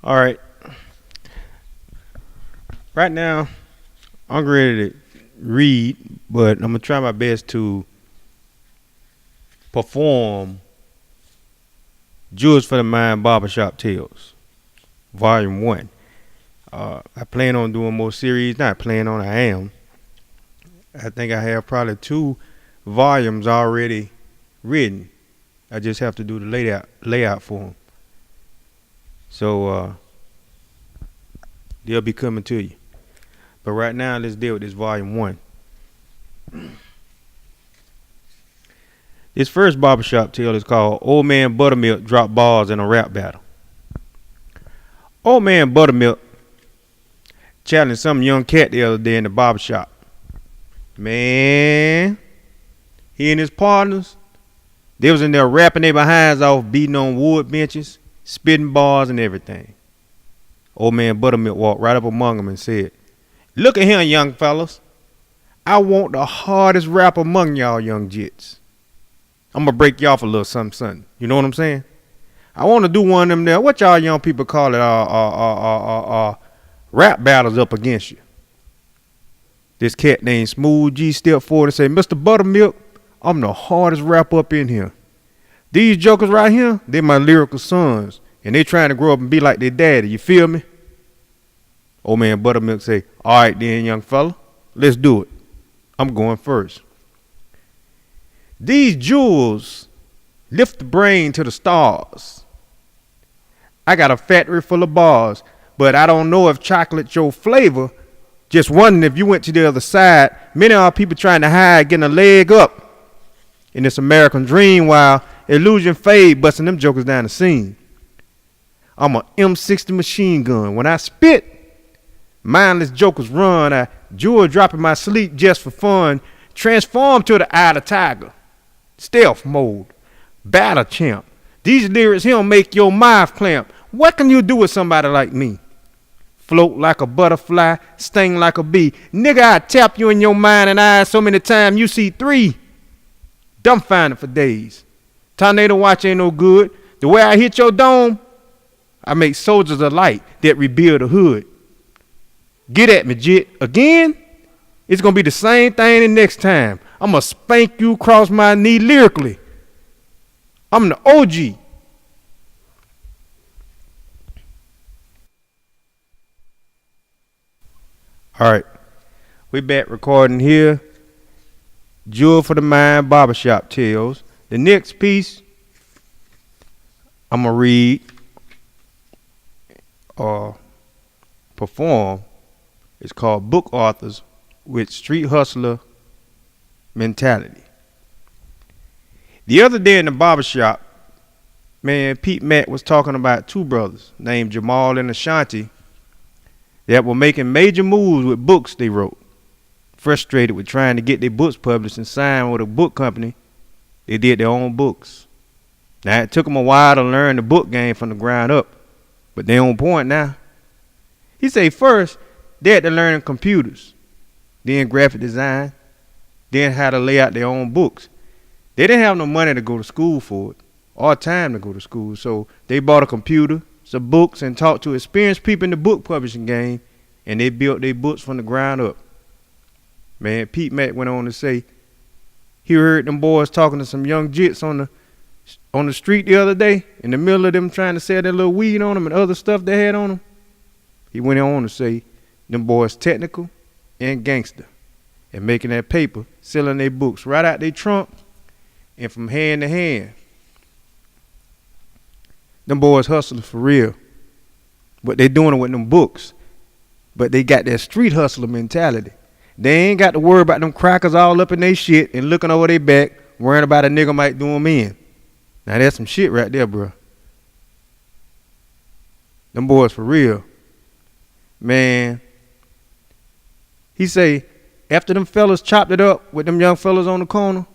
All right. Right now, I'm ready to read, but I'm gonna try my best to perform Jewels4dmind Barbershop Tales, Volume One. I plan on doing more series. Not plan on. I am. I think I have probably two volumes already written. I just have to do the layout for them. So they'll be coming to you. But right now, let's deal with this Volume One. This first barbershop tale is called Old Man Buttermilk Dropped Balls in a Rap Battle. Old Man Buttermilk challenged some young cat the other day in the barbershop. Man, he and his partners, they was in there rapping their behinds off, beating on wood benches, spitting bars and everything. Old Man Buttermilk walked right up among them and said, "Look at here, young fellas. I want the hardest rap among y'all young jits. I'm going to break y'all for a little something. You know what I'm saying? I want to do one of them there. What y'all young people call it? Rap battles up against you." This cat named Smooth G stepped forward and said, "Mr. Buttermilk, I'm the hardest rap up in here. These jokers right here, they my lyrical sons, and they trying to grow up and be like their daddy. You feel me?" Old Man Buttermilk say, "All right then, young fella, let's do it. I'm going first. These jewels lift the brain to the stars. I got a factory full of bars, but I don't know if chocolate's your flavor. Just wondering if you went to the other side. Many are people trying to hide, getting a leg up in this American dream while illusion fade, busting them jokers down the scene. I'm a M60 machine gun. When I spit, mindless jokers run. I jewel drop in my sleep just for fun. Transform to the eye of the tiger. Stealth mode. Battle champ. These lyrics here make your mouth clamp. What can you do with somebody like me? Float like a butterfly, sting like a bee. Nigga, I tap you in your mind and eyes so many times you see three. Dumbfounded for days. Tornado watch ain't no good. The way I hit your dome, I make soldiers of light that rebuild the hood. Get at me, jit. Again? It's going to be the same thing the next time. I'm going to spank you across my knee lyrically. I'm the OG. All right. We back recording here. Jewel4dmind Barbershop Tales. The next piece I'm going to read or perform is called Book Authors with Street Hustler Mentality. The other day in the barbershop, man, Pete Matt was talking about two brothers named Jamal and Ashanti that were making major moves with books they wrote. Frustrated with trying to get their books published and signed with a book company, they did their own books. Now, it took them a while to learn the book game from the ground up, but they on point now. He say first, they had to learn computers, then graphic design, then how to lay out their own books. They didn't have no money to go to school for it, or time to go to school, so they bought a computer, some books, and talked to experienced people in the book publishing game, and they built their books from the ground up. Man, Pete Mack went on to say he heard them boys talking to some young jits on the street the other day, in the middle of them trying to sell their little weed on them and other stuff they had on them. He went on to say them boys technical and gangster and making that paper, selling their books right out their trunk and from hand to hand. Them boys hustlers for real, but they doing it with them books. But they got that street hustler mentality. They ain't got to worry about them crackers all up in their shit and looking over their back, worrying about a nigga might do them in. Now that's some shit right there, bro. Them boys for real. Man, he say, after them fellas chopped it up with them young fellas on the corner,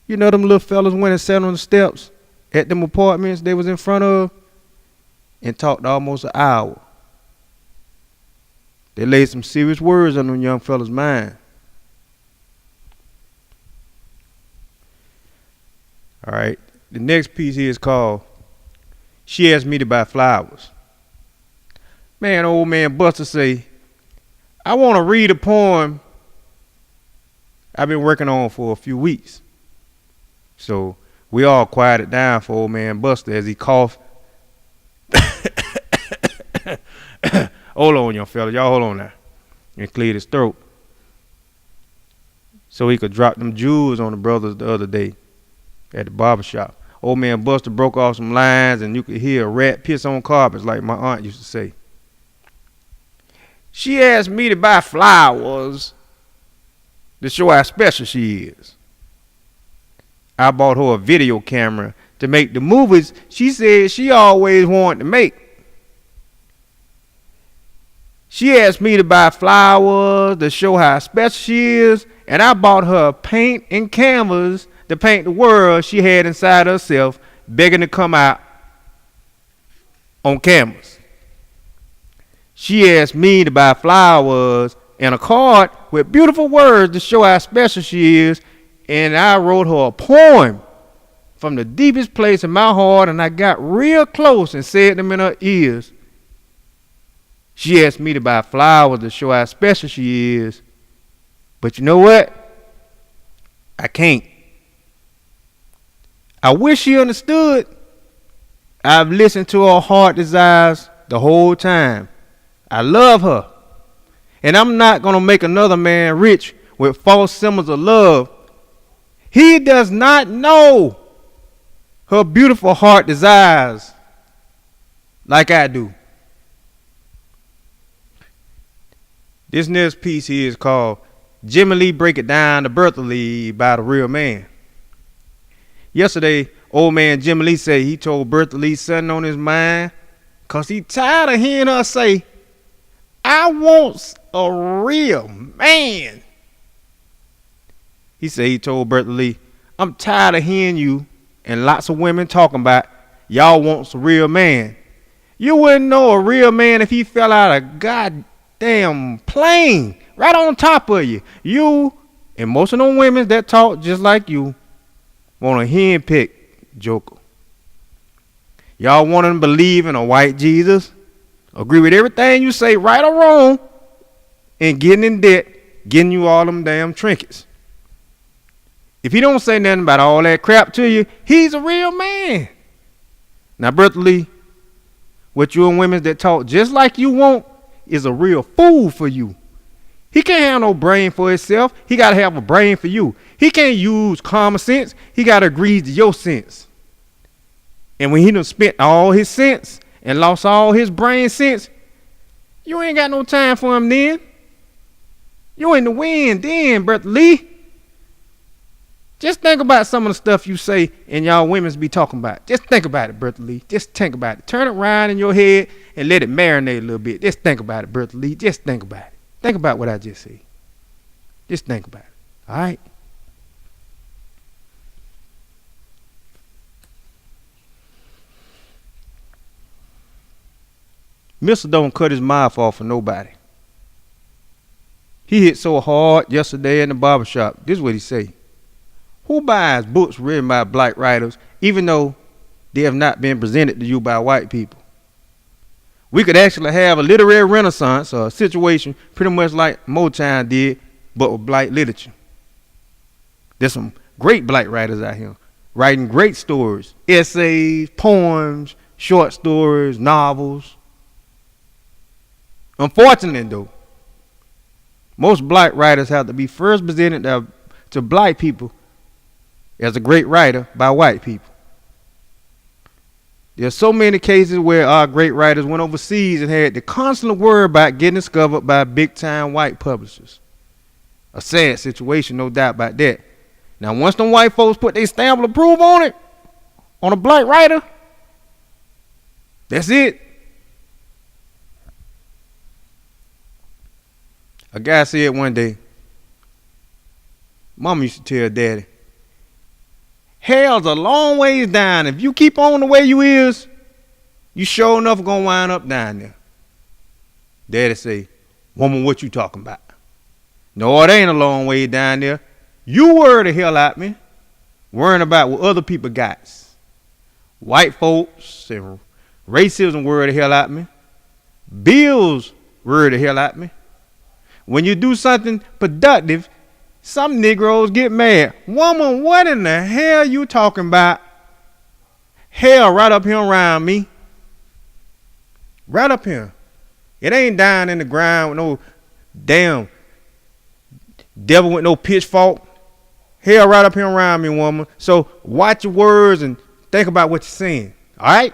you know them little fellas went and sat on the steps at them apartments they was in front of and talked almost an hour. They laid some serious words on them young fellas' mind. All right. The next piece here is called She Asked Me to Buy Flowers. Man, old man Buster say, I want to read a poem I've been working on for a few weeks. So we all quieted down for old man Buster as he coughed. Hold on, young fella. Y'all hold on now. And cleared his throat. So he could drop them jewels on the brothers the other day at the barbershop. Old man Buster broke off some lines and you could hear a rat piss on carpets like my aunt used to say. She asked me to buy flowers to show how special she is. I bought her a video camera to make the movies she said she always wanted to make. She asked me to buy flowers to show how special she is, and I bought her paint and canvas to paint the world she had inside herself, begging to come out on canvas. She asked me to buy flowers and a card with beautiful words to show how special she is, and I wrote her a poem from the deepest place in my heart, and I got real close and said them in her ears. She asked me to buy flowers to show how special she is, but you know what? I can't. I wish she understood. I've listened to her heart desires the whole time. I love her. And I'm not going to make another man rich with false symbols of love. He does not know her beautiful heart desires like I do. This next piece here is called Jimmy Lee Break It Down, the Birth of Lee by the Real Man. Yesterday, old man Jimmy Lee said he told Bertha Lee something on his mind because he tired of hearing her say, I want a real man. He said he told Bertha Lee, I'm tired of hearing you and lots of women talking about y'all wants a real man. You wouldn't know a real man if he fell out of goddamn plane right on top of you. You and most of them women that talk just like you want a henpecked joker. Y'all want them to believe in a white Jesus, agree with everything you say, right or wrong, and getting in debt, getting you all them damn trinkets. If he don't say nothing about all that crap to you, he's a real man. Now, Bertha Lee, what you and women that talk just like you want is a real fool for you. He can't have no brain for himself. He got to have a brain for you. He can't use common sense. He got to agree to your sense. And when he done spent all his sense and lost all his brain sense, you ain't got no time for him then. You in the wind then, Bertha Lee. Just think about some of the stuff you say and y'all women's be talking about. Just think about it, Bertha Lee. Just think about it. Turn it around in your head and let it marinate a little bit. Just think about it, Bertha Lee. Just think about it. Think about what I just said. Just think about it. All right? Mister don't cut his mouth off for nobody. He hit so hard yesterday in the barbershop. This is what he say. Who buys books written by black writers even though they have not been presented to you by white people? We could actually have a literary renaissance or a situation pretty much like Motown did, but with black literature. There's some great black writers out here writing great stories, essays, poems, short stories, novels. Unfortunately, though, most black writers have to be first presented to black people as a great writer by white people. There's so many cases where our great writers went overseas and had to constantly worry about getting discovered by big-time white publishers. A sad situation, no doubt about that. Now, once them white folks put their stamp of approval on it, on a black writer, that's it. A guy said one day, Mama used to tell Daddy, hell's a long ways down. If you keep on the way you is, you sure enough gonna wind up down there. Daddy say, woman, what you talking about? No, it ain't a long way down there. You worry the hell out me, worrying about what other people got. White folks and racism worry the hell out me. Bills worry the hell out me. When you do something productive, some Negroes get mad. Woman, what in the hell you talking about? Hell right up here around me. Right up here. It ain't down in the ground with no damn devil with no pitchfork. Hell right up here around me, woman. So watch your words and think about what you're saying. All right?